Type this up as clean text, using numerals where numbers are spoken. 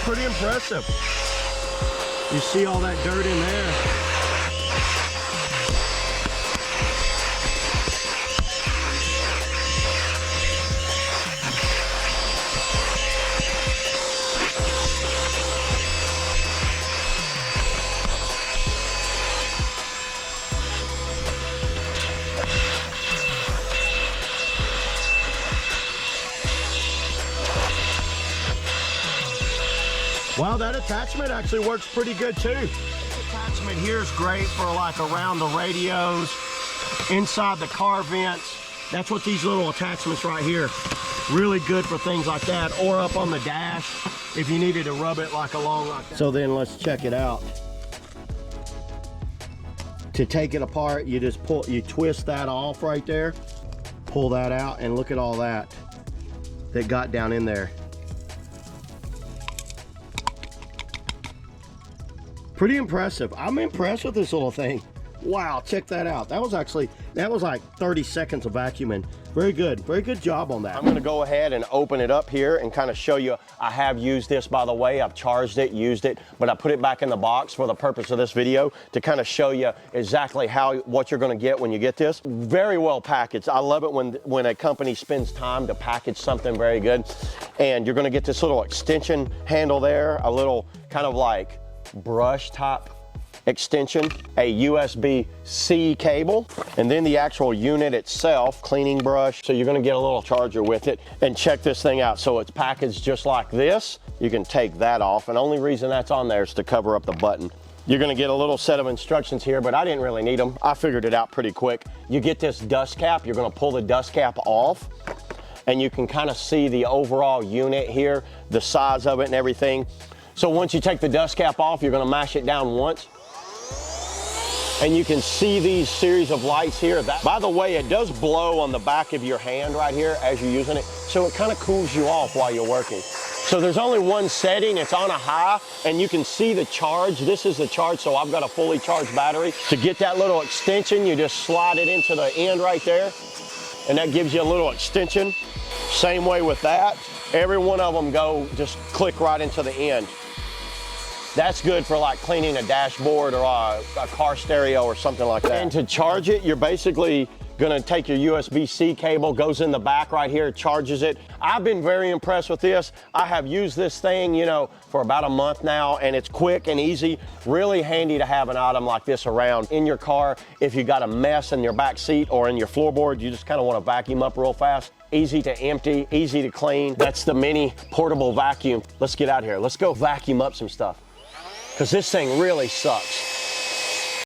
pretty impressive. You see all that dirt in there. Wow, that attachment actually works pretty good too. This attachment here is great for like around the radios, inside the car vents. That's what these little attachments right here, really good for things like that, or up on the dash if you needed to rub it like along like that. So then let's check it out. To take it apart, you just you twist that off right there, pull that out, and look at all that got down in there. Pretty impressive. I'm impressed with this little thing. Wow, check that out. That was like 30 seconds of vacuuming. Very good job on that. I'm gonna go ahead and open it up here and kind of show you. I have used this, by the way. I've charged it, used it, but I put it back in the box for the purpose of this video to kind of show you exactly what you're gonna get when you get this. Very well packaged. I love it when a company spends time to package something very good. And you're gonna get this little extension handle there, a little kind of like brush top extension, a USB-C cable, and then the actual unit itself, cleaning brush. So you're gonna get a little charger with it. And check this thing out. So it's packaged just like this. You can take that off, and the only reason that's on there is to cover up the button. You're gonna get a little set of instructions here, but I didn't really need them. I figured it out pretty quick. You get this dust cap, you're gonna pull the dust cap off, and you can kind of see the overall unit here, the size of it and everything. So once you take the dust cap off, you're gonna mash it down once. And you can see these series of lights here. By the way, it does blow on the back of your hand right here as you're using it. So it kind of cools you off while you're working. So there's only one setting, it's on a high, and you can see the charge. This is the charge, so I've got a fully charged battery. To get that little extension, you just slide it into the end right there, and that gives you a little extension. Same way with that. Every one of them just click right into the end. That's good for like cleaning a dashboard or a car stereo or something like that. And to charge it, you're basically gonna take your USB-C cable, goes in the back right here, charges it. I've been very impressed with this. I have used this thing, for about a month now, and it's quick and easy. Really handy to have an item like this around in your car. If you got a mess in your back seat or in your floorboard, you just kind of want to vacuum up real fast. Easy to empty, easy to clean. That's the mini portable vacuum. Let's get out here. Let's go vacuum up some stuff, because this thing really sucks.